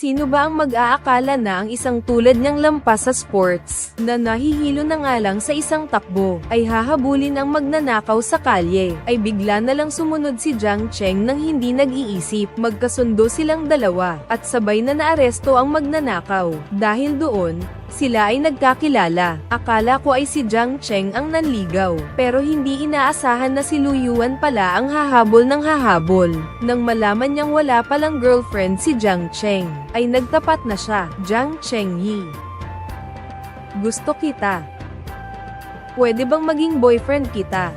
Sino ba ang mag-aakala na ang isang tulad niyang lampas sa sports, na nahihilo na nga lang sa isang takbo, ay hahabulin ang magnanakaw sa kalye, ay bigla na lang sumunod si Jiang Cheng nang hindi nag-iisip. Magkasundo silang dalawa, at sabay na naaresto ang magnanakaw. Dahil doon, sila ay nagkakilala. Akala ko ay si Jiang Cheng ang nanligaw, pero hindi inaasahan na si Lu Yuan pala ang hahabol ng hahabol. Nang malaman niyang wala palang girlfriend si Jiang Cheng, ay nagtapat na siya. Jiang Cheng Yi, gusto kita. Pwede bang maging boyfriend kita?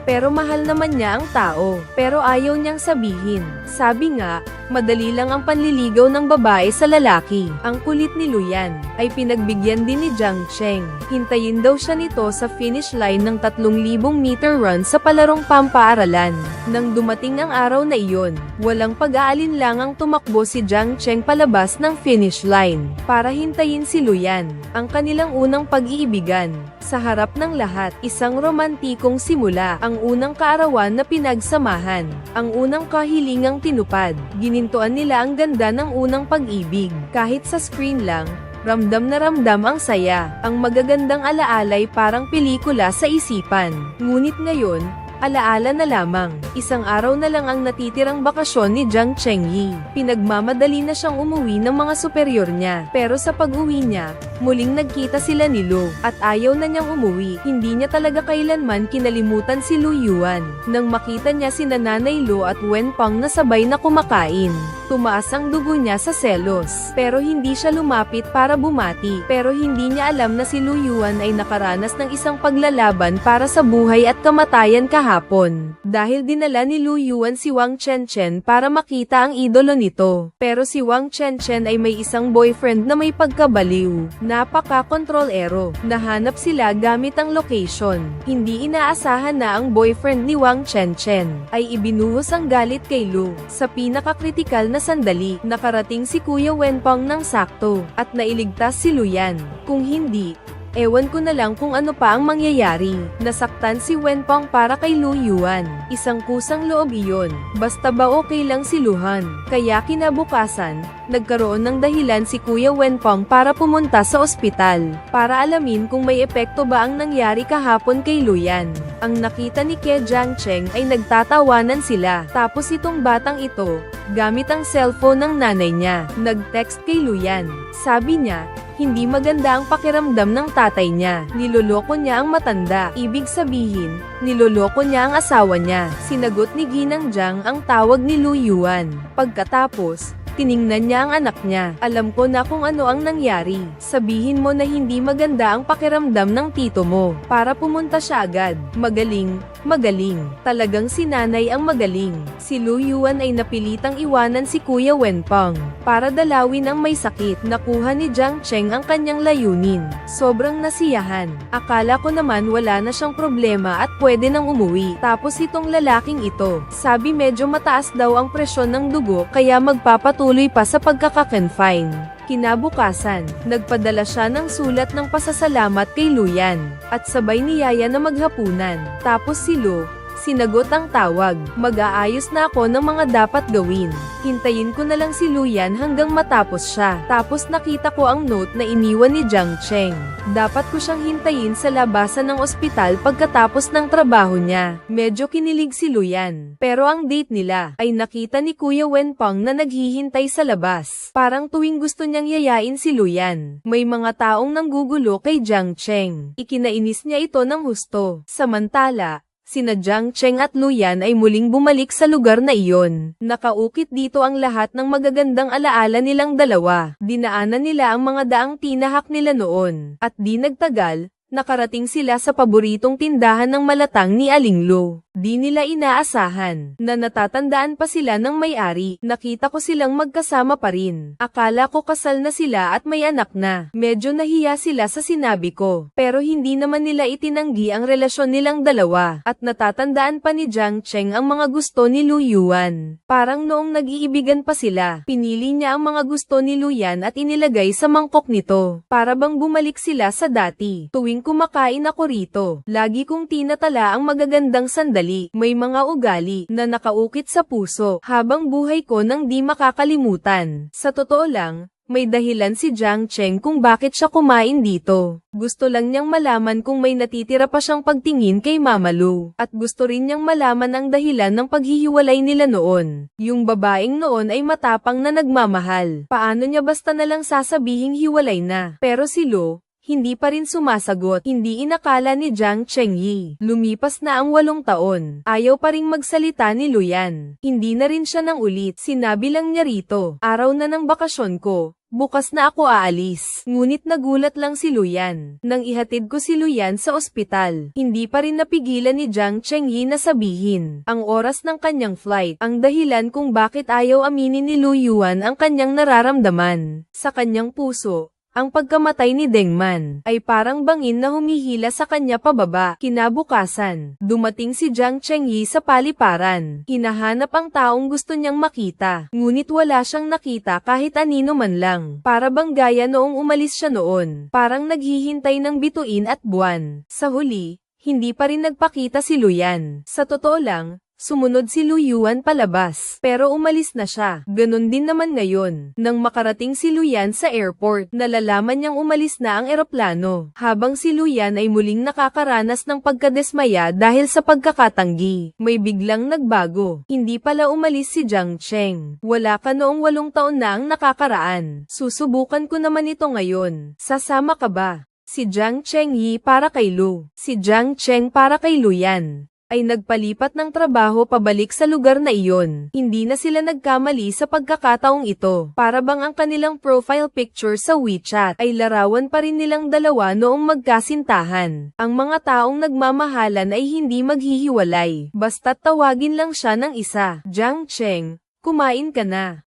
Pero mahal naman niya ang tao, pero ayaw niyang sabihin. Sabi nga, madali lang ang panliligaw ng babae sa lalaki. Ang kulit ni Luyan, ay pinagbigyan din ni Jiang Cheng. Hintayin daw siya nito sa finish line ng 3,000 meter run sa palarong pampaaralan. Nang dumating ang araw na iyon, walang pag-aalinlangang tumakbo si Jiang Cheng palabas ng finish line, para hintayin si Luyan, ang kanilang unang pag-iibigan. Sa harap ng lahat, isang romantikong simula, ang unang kaarawan na pinagsamahan, ang unang kahilingang tinupad. Ginintuan nila ang ganda ng unang pag-ibig. Kahit sa screen lang, ramdam na ramdam ang saya, ang magagandang alaalay parang pelikula sa isipan. Ngunit ngayon, alaala na lamang. Isang araw na lang ang natitirang bakasyon ni Jiang Cheng Yi. Pinagmamadali na siyang umuwi ng mga superior niya. Pero sa pag-uwi niya, muling nagkita sila ni Lu, at ayaw na niyang umuwi. Hindi niya talaga kailanman kinalimutan si Lu Yuan. Nang makita niya si Nanay Lu at Wen Pang na sabay na kumakain, tumaas ang dugo niya sa selos. Pero hindi siya lumapit para bumati. Pero hindi niya alam na si Lu Yuan ay nakaranas ng isang paglalaban para sa buhay at kamatayan kahapon. Dahil dinala ni Lu Yuan si Wang Chenchen para makita ang idolo nito. Pero si Wang Chenchen ay may isang boyfriend na may pagkabaliw. Napaka-kontrolero. Nahanap sila gamit ang location. Hindi inaasahan na ang boyfriend ni Wang Chenchen ay ibinuhos ang galit kay Lu. Sa pinakakritikal na sandali, nakarating si Kuya Wenpeng ng sakto, at nailigtas si Luyan. Kung hindi, ewan ko na lang kung ano pa ang mangyayari. Nasaktan si Wenpeng para kay Lu Yuan. Isang kusang loob iyon. Basta ba okay lang si Luhan? Kaya kinabukasan, nagkaroon ng dahilan si Kuya Wenpeng para pumunta sa ospital, para alamin kung may epekto ba ang nangyari kahapon kay Luyan. Ang nakita ni Ke Jiang Cheng ay nagtatawanan sila. Tapos itong batang ito, gamit ang cellphone ng nanay niya, nag-text kay Luyan. Sabi niya, hindi maganda ang pakiramdam ng tatay niya. Niloloko niya ang matanda. Ibig sabihin, niloloko niya ang asawa niya. Sinagot ni Ginang Jiang ang tawag ni Lu Yuan. Pagkatapos, tiningnan niya ang anak niya. Alam ko na kung ano ang nangyari. Sabihin mo na hindi maganda ang pakiramdam ng tito mo, para pumunta siya agad. Magaling, magaling. Talagang si nanay ang magaling. Si Lu Yuan ay napilitang iwanan si Kuya Wenpeng para dalawin ang may sakit. Nakuha ni Jiang Cheng ang kanyang layunin. Sobrang nasiyahan. Akala ko naman wala na siyang problema at pwede nang umuwi. Tapos itong lalaking ito, sabi medyo mataas daw ang presyon ng dugo kaya magpapatuloy pa sa pagkaka-confine. Kinabukasan, nagpadala siya ng sulat ng pasasalamat kay Luyan, at sabay niyaya na maghapunan. Tapos si Lu, sinagot ang tawag. Mag-aayos na ako ng mga dapat gawin. Hintayin ko na lang si Luyan hanggang matapos siya. Tapos nakita ko ang note na iniwan ni Jiang Cheng. Dapat ko siyang hintayin sa labasan ng ospital pagkatapos ng trabaho niya. Medyo kinilig si Luyan. Pero ang date nila ay nakita ni Kuya Wenpeng na naghihintay sa labas. Parang tuwing gusto niyang yayain si Luyan, may mga taong nanggugulo kay Jiang Cheng. Ikinainis niya ito ng husto. Samantala, sina Jiang Cheng at Luyan ay muling bumalik sa lugar na iyon. Nakaukit dito ang lahat ng magagandang alaala nilang dalawa. Dinaanan nila ang mga daang tinahak nila noon. At di nagtagal, nakarating sila sa paboritong tindahan ng malatang ni Aling Lu. Di nila inaasahan na natatandaan pa sila ng may-ari. Nakita ko silang magkasama pa rin. Akala ko kasal na sila at may anak na. Medyo nahiya sila sa sinabi ko. Pero hindi naman nila itinanggi ang relasyon nilang dalawa. At natatandaan pa ni Jiang Cheng ang mga gusto ni Lu Yuan. Parang noong nag-iibigan pa sila, pinili niya ang mga gusto ni Luyan at inilagay sa mangkok nito. Para bang bumalik sila sa dati. Tuwing tuwing kumakain ako rito, lagi kong tinatala ang magagandang sandali, may mga ugali na nakaukit sa puso habang buhay ko nang di makakalimutan. Sa totoo lang, may dahilan si Jiang Cheng kung bakit siya kumain dito. Gusto lang niyang malaman kung may natitira pa siyang pagtingin kay Mama Lu. At gusto rin niyang malaman ang dahilan ng paghihiwalay nila noon. Yung babaeng noon ay matapang na nagmamahal. Paano niya basta nalang sasabihing hiwalay na? Pero si Lu, hindi pa rin sumasagot. Hindi inakala ni Jiang Chengyi. Lumipas na ang 8 taon. Ayaw pa ring magsalita ni Luyan. Hindi na rin siya nang ulit. Sinabi lang niya rito, araw na ng bakasyon ko. Bukas na ako aalis. Ngunit nagulat lang si Luyan. Nang ihatid ko si Luyan sa ospital, hindi pa rin napigilan ni Jiang Chengyi na sabihin ang oras ng kanyang flight, ang dahilan kung bakit ayaw aminin ni Lu Yuan ang kanyang nararamdaman. Sa kanyang puso, ang pagkamatay ni Deng Man ay parang bangin na humihila sa kanya pababa. Kinabukasan, dumating si Jiang Chengyi sa paliparan. Hinahanap ang taong gusto niyang makita. Ngunit wala siyang nakita kahit anino man lang. Para bang gaya noong umalis siya noon. Parang naghihintay ng bituin at buwan. Sa huli, hindi pa rin nagpakita si Luyan. Sa totoo lang, sumunod si Lu Yuan palabas, pero umalis na siya. Ganon din naman ngayon. Nang makarating si Luyan sa airport, nalalaman niyang umalis na ang eroplano, habang si Luyan ay muling nakakaranas ng pagkadesmaya dahil sa pagkakatanggi. May biglang nagbago. Hindi pala umalis si Jiang Cheng. Wala ka noong 8 taon na ang nakakaraan. Susubukan ko naman ito ngayon. Sasama ka ba? Si Jiang Chengyi para kay Lu. Si Jiang Cheng para kay Luyan ay nagpalipat ng trabaho pabalik sa lugar na iyon. Hindi na sila nagkamali sa pagkakataong ito. Para bang ang kanilang profile picture sa WeChat ay larawan pa rin nilang dalawa noong magkasintahan. Ang mga taong nagmamahalan ay hindi maghihiwalay. Basta't tawagin lang siya ng isa. Jiang Cheng, kumain ka na.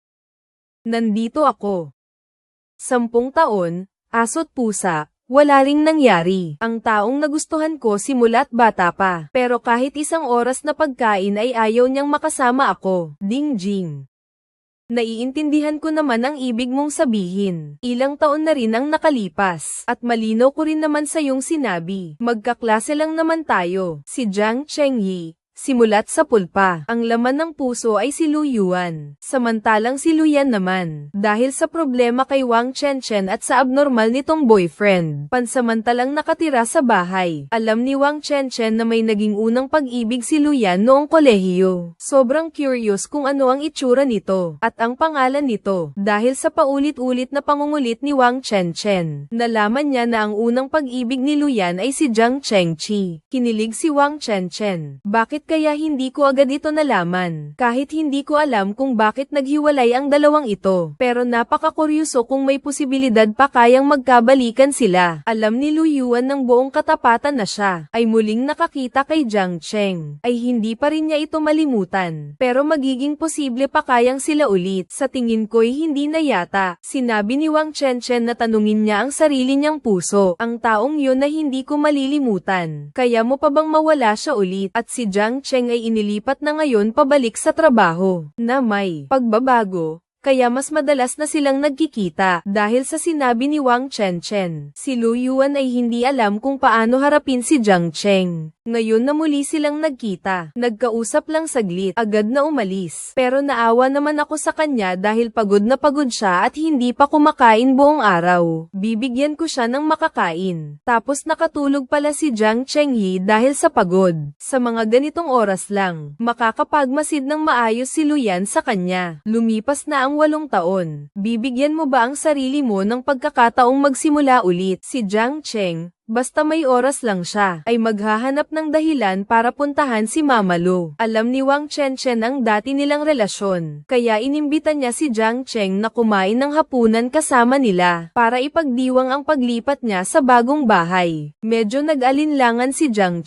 Nandito ako. 10 taon, aso't pusa. Wala ring nangyari. Ang taong nagustuhan ko simula't bata pa. Pero kahit 1 oras na pagkain ay ayaw niyang makasama ako. Ding Jing. Naiintindihan ko naman ang ibig mong sabihin. Ilang taon na rin ang nakalipas. At malinaw ko rin naman sa iyong sinabi. Magkaklase lang naman tayo. Si Jiang Chengyi. Simulat sa pulpa, ang laman ng puso ay si Lu Yuan. Samantalang si Luyan naman, dahil sa problema kay Wang Chenchen at sa abnormal nitong boyfriend, pansamantalang nakatira sa bahay. Alam ni Wang Chenchen na may naging unang pag-ibig si Luyan noong kolehiyo. Sobrang curious kung ano ang itsura nito, at ang pangalan nito, dahil sa paulit-ulit na pangungulit ni Wang Chenchen. Nalaman niya na ang unang pag-ibig ni Luyan ay si Jiang Chengqi. Kinilig si Wang Chenchen. Bakit kaya hindi ko agad ito nalaman? Kahit hindi ko alam kung bakit naghiwalay ang dalawang ito. Pero napakakuryoso kung may posibilidad pa kayang magkabalikan sila. Alam ni Lu Yuan ng buong katapatan na siya ay muling nakakita kay Jiang Cheng. Ay hindi pa rin niya ito malimutan. Pero magiging posible pa kayang sila ulit. Sa tingin ko'y hindi na yata. Sinabi ni Wang Chenchen na tanungin niya ang sarili niyang puso. Ang taong yun na hindi ko malilimutan. Kaya mo pa bang mawala siya ulit? At si Jiang Cheng ay inilipat na ngayon pabalik sa trabaho, na may pagbabago, kaya mas madalas na silang nagkikita dahil sa sinabi ni Wang Chenchen. Si Lu Yuan ay hindi alam kung paano harapin si Jiang Cheng. Ngayon na muli silang nagkita, nagkausap lang saglit, agad na umalis. Pero naawa naman ako sa kanya dahil pagod na pagod siya at hindi pa kumakain buong araw. Bibigyan ko siya ng makakain. Tapos nakatulog pala si Jiang Chengyi dahil sa pagod. Sa mga ganitong oras lang, makakapagmasid ng maayos si Luyan sa kanya. Lumipas na ang 8 taon. Bibigyan mo ba ang sarili mo ng pagkakataong magsimula ulit? Si Jiang Cheng, basta may oras lang siya, ay maghahanap ng dahilan para puntahan si Mama Lu. Alam ni Wang Chenchen ang dati nilang relasyon, kaya inimbita niya si Jiang Cheng na kumain ng hapunan kasama nila, para ipagdiwang ang paglipat niya sa bagong bahay. Medyo nag-alinlangan si Jiang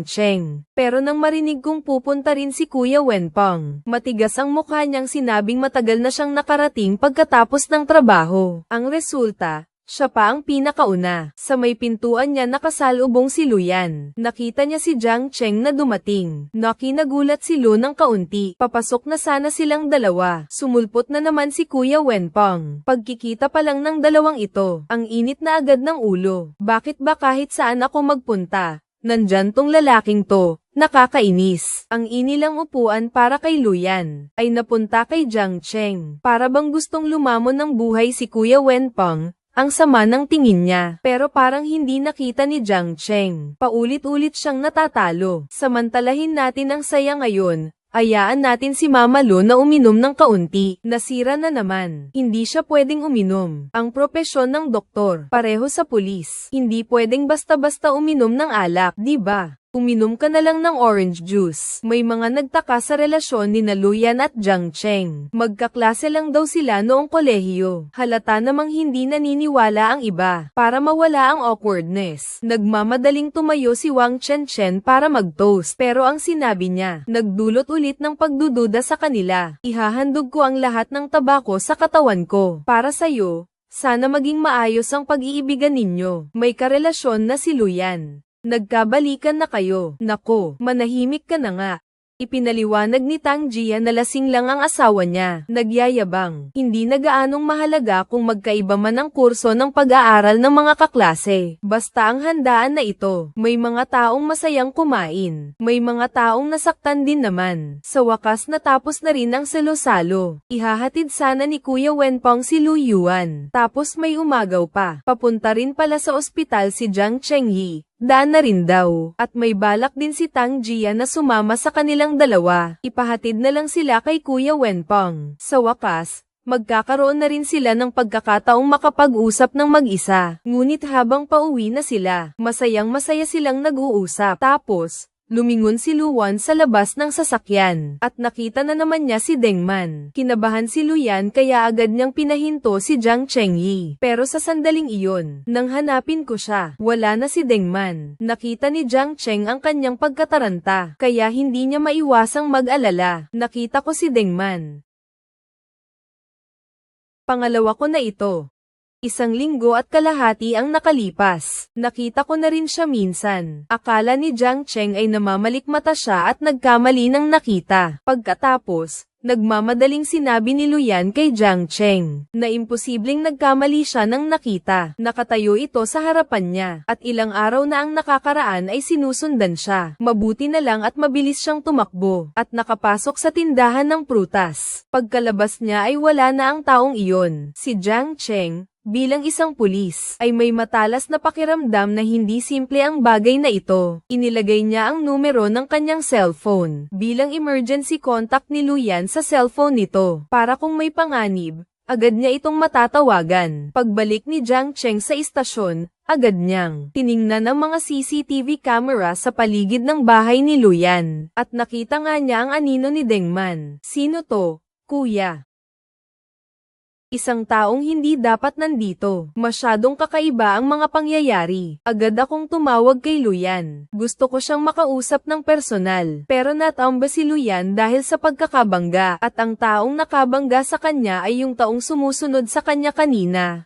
Cheng. Pero nang marinig kong pupunta rin si Kuya Wenpeng, matigas ang mukha niyang sinabing matagal na siyang nakarating pagkatapos ng trabaho. Ang resulta, Siya pa ang pinakauna. Sa may pintuan niya nakasalubong si Luyan. Nakita niya si Jiang Cheng na dumating. Nagulat si Lu ng kaunti. Papasok na sana silang dalawa. Sumulpot na naman si Kuya Wenpeng. Pagkikita pa lang ng dalawang ito, ang init na agad ng ulo. Bakit ba kahit saan ako magpunta, nandyan tong lalaking to? Nakakainis. Ang inilang upuan para kay Luyan ay napunta kay Jiang Cheng. Para bang gustong lumamon ng buhay si Kuya Wenpeng. Ang sama ng tingin niya, pero parang hindi nakita ni Jiang Cheng. Paulit-ulit siyang natatalo. Samantalahin natin ang saya ngayon. Hayaan natin si Mama Lu na uminom ng kaunti. Nasira na naman. Hindi siya pwedeng uminom. Ang propesyon ng doktor, pareho sa pulis. Hindi pwedeng basta-basta uminom ng alak, di ba? Uminom ka na lang ng orange juice. May mga nagtaka sa relasyon ni Luyan at Jiang Cheng. Magkaklase lang daw sila noong kolehiyo. Halata namang hindi naniniwala ang iba. Para mawala ang awkwardness, nagmamadaling tumayo si Wang Chenchen para mag-toast. Pero ang sinabi niya, nagdulot ulit ng pagdududa sa kanila. Ihahandog ko ang lahat ng tabako sa katawan ko. Para sa'yo, sana maging maayos ang pag-iibigan ninyo. May karelasyon na si Luyan. Nagkabalikan na kayo. Nako, manahimik ka na nga. Ipinaliwanag ni Tang Jia na lasing lang ang asawa niya. Nagyayabang. Hindi na gaanong mahalaga kung magkaiba man ang kurso ng pag-aaral ng mga kaklase. Basta ang handaan na ito. May mga taong masayang kumain. May mga taong nasaktan din naman. Sa wakas natapos na rin ang salo-salo. Ihahatid sana ni Kuya Wenpeng si Lu Yuan. Tapos may umagaw pa. Papunta rin pala sa ospital si Jiang Chengyi. Daan na rin daw, at may balak din si Tang Jia na sumama sa kanilang dalawa. Ipahatid na lang sila kay Kuya Wenpeng. Sa wakas, magkakaroon na rin sila ng pagkakataong makapag-usap ng mag-isa. Ngunit habang pauwi na sila, masayang-masaya silang nag-uusap. Tapos, lumingon si Luwan sa labas ng sasakyan, at nakita na naman niya si Dengman. Kinabahan si Luyan kaya agad niyang pinahinto si Jiang Chengyi. Pero sa sandaling iyon, nang hanapin ko siya, wala na si Dengman. Nakita ni Jiang Cheng ang kanyang pagkataranta, kaya hindi niya maiwasang mag-alala. Nakita ko si Dengman. Pangalawa ko na ito. 1 linggo at kalahati ang nakalipas. Nakita ko na rin siya minsan. Akala ni Jiang Cheng ay namamalikmata siya at nagkamali ng nakita. Pagkatapos, nagmamadaling sinabi ni Luyan kay Jiang Cheng na imposibleng nagkamali siya ng nakita. Nakatayo ito sa harapan niya, at ilang araw na ang nakakaraan ay sinusundan siya. Mabuti na lang at mabilis siyang tumakbo, at nakapasok sa tindahan ng prutas. Pagkalabas niya ay wala na ang taong iyon. Si Jiang Cheng, bilang isang pulis, ay may matalas na pakiramdam na hindi simple ang bagay na ito. Inilagay niya ang numero ng kanyang cellphone bilang emergency contact ni Luyan sa cellphone nito, para kung may panganib, agad niya itong matatawagan. Pagbalik ni Jiang Cheng sa istasyon, agad niyang tiningnan ang mga CCTV camera sa paligid ng bahay ni Luyan, at nakita nga niya ang anino ni Dengman. Sino to, kuya? Isang taong hindi dapat nandito. Masyadong kakaiba ang mga pangyayari. Agad akong tumawag kay Luyan. Gusto ko siyang makausap ng personal. Pero natamba si Luyan dahil sa pagkakabangga. At ang taong nakabangga sa kanya ay yung taong sumusunod sa kanya kanina.